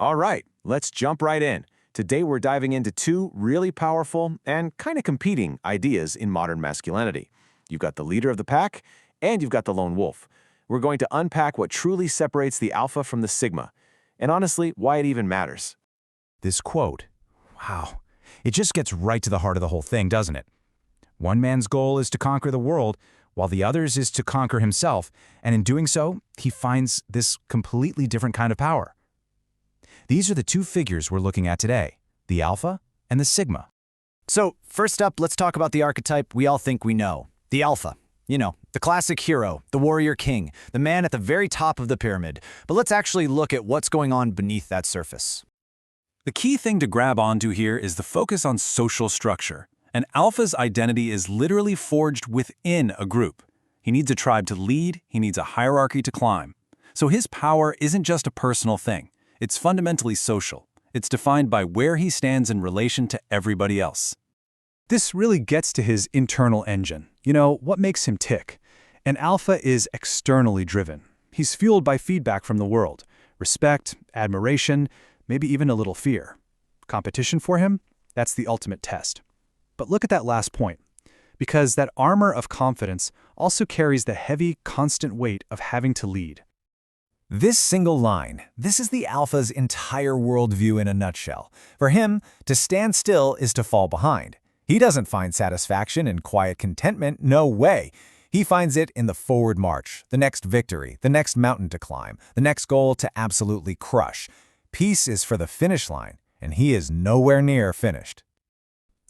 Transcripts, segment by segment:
All right, let's jump right in. Today we're diving into two really powerful and kind of competing ideas in modern masculinity. You've got the leader of the pack, and you've got the lone wolf. We're going to unpack what truly separates the alpha from the sigma, and honestly, why it even matters. This quote, wow, it just gets right to the heart of the whole thing, doesn't it? One man's goal is to conquer the world, while the other's is to conquer himself, and in doing so, he finds this completely different kind of power. These are the two figures we're looking at today, the alpha and the sigma. So, first up, let's talk about the archetype we all think we know, the alpha. You know, the classic hero, the warrior king, the man at the very top of the pyramid. But let's actually look at what's going on beneath that surface. The key thing to grab onto here is the focus on social structure. An alpha's identity is literally forged within a group. He needs a tribe to lead, he needs a hierarchy to climb. So his power isn't just a personal thing, it's fundamentally social. It's defined by where he stands in relation to everybody else. This really gets to his internal engine. You know, what makes him tick? An alpha is externally driven. He's fueled by feedback from the world. Respect, admiration, maybe even a little fear. Competition for him? That's the ultimate test. But look at that last point, because that armor of confidence also carries the heavy, constant weight of having to lead. This single line, this is the alpha's entire worldview in a nutshell. For him, to stand still is to fall behind. He doesn't find satisfaction in quiet contentment, no way. He finds it in the forward march, the next victory, the next mountain to climb, the next goal to absolutely crush. Peace is for the finish line, and he is nowhere near finished.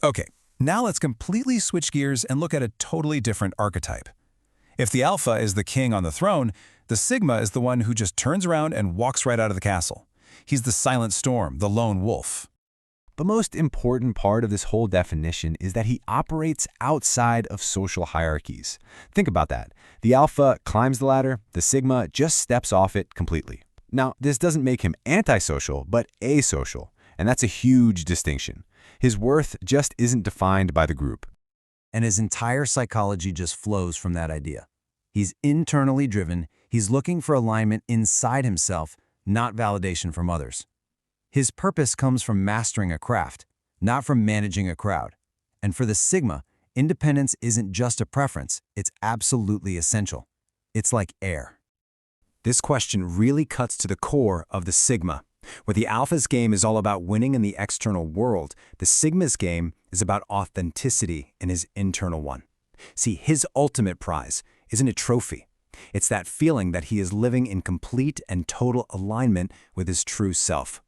Okay, now let's completely switch gears and look at a totally different archetype. If the alpha is the king on the throne, the sigma is the one who just turns around and walks right out of the castle. He's the silent storm, the lone wolf. The most important part of this whole definition is that he operates outside of social hierarchies. Think about that. The alpha climbs the ladder, the sigma just steps off it completely. Now, this doesn't make him antisocial, but asocial, and that's a huge distinction. His worth just isn't defined by the group. And his entire psychology just flows from that idea. He's internally driven, he's looking for alignment inside himself, not validation from others. His purpose comes from mastering a craft, not from managing a crowd. And for the sigma, independence isn't just a preference, it's absolutely essential. It's like air. This question really cuts to the core of the sigma. Where the alpha's game is all about winning in the external world, the sigma's game is about authenticity in his internal one. See, his ultimate prize isn't a trophy. It's that feeling that he is living in complete and total alignment with his true self.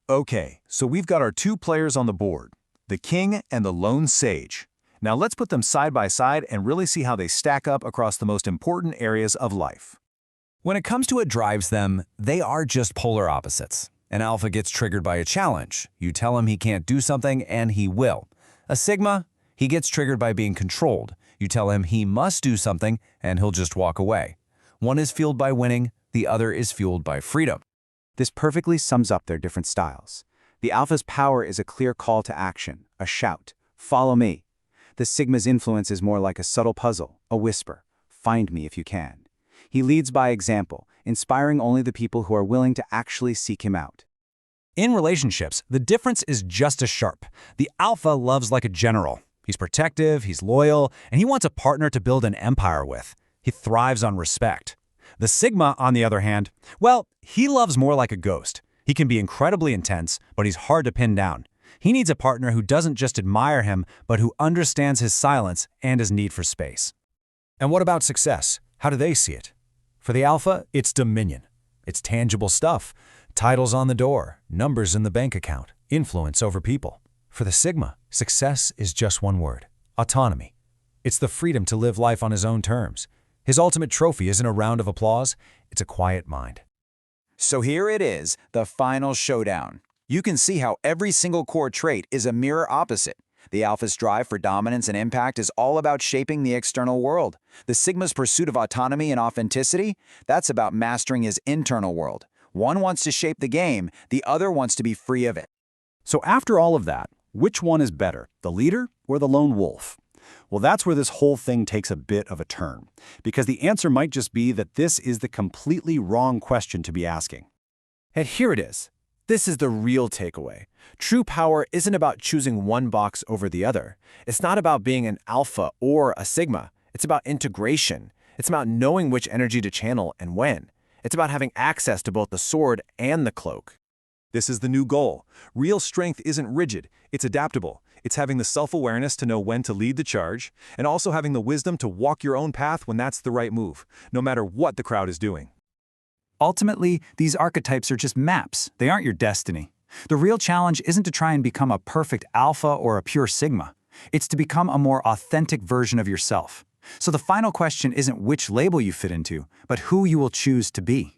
Okay, so we've got our two players on the board, the king and the lone sage. Now let's put them side by side and really see how they stack up across the most important areas of life. When it comes to what drives them, they are just polar opposites. An alpha gets triggered by a challenge. You tell him he can't do something, and he will. A sigma, he gets triggered by being controlled. You tell him he must do something, and he'll just walk away. One is fueled by winning, the other is fueled by freedom. This perfectly sums up their different styles. The alpha's power is a clear call to action, a shout, follow me. The sigma's influence is more like a subtle puzzle, a whisper, find me if you can. He leads by example, inspiring only the people who are willing to actually seek him out. In relationships, the difference is just as sharp. The alpha loves like a general. He's protective, he's loyal, and he wants a partner to build an empire with. He thrives on respect. The sigma, on the other hand, well, he loves more like a ghost. He can be incredibly intense, but he's hard to pin down. He needs a partner who doesn't just admire him, but who understands his silence and his need for space. And what about success? How do they see it? For the alpha, it's dominion. It's tangible stuff. Titles on the door, numbers in the bank account, influence over people. For the sigma, success is just one word: autonomy. It's the freedom to live life on his own terms. His ultimate trophy isn't a round of applause, it's a quiet mind. So here it is, the final showdown. You can see how every single core trait is a mirror opposite. The alpha's drive for dominance and impact is all about shaping the external world. The sigma's pursuit of autonomy and authenticity, that's about mastering his internal world. One wants to shape the game, the other wants to be free of it. So after all of that, which one is better, the leader or the lone wolf? Well, that's where this whole thing takes a bit of a turn, because the answer might just be that this is the completely wrong question to be asking. And here it is. This is the real takeaway. True power isn't about choosing one box over the other. It's not about being an alpha or a sigma. It's about integration. It's about knowing which energy to channel and when. It's about having access to both the sword and the cloak. This is the new goal. Real strength isn't rigid, it's adaptable. It's having the self-awareness to know when to lead the charge, and also having the wisdom to walk your own path when that's the right move, no matter what the crowd is doing. Ultimately, these archetypes are just maps. They aren't your destiny. The real challenge isn't to try and become a perfect alpha or a pure sigma. It's to become a more authentic version of yourself. So the final question isn't which label you fit into, but who you will choose to be.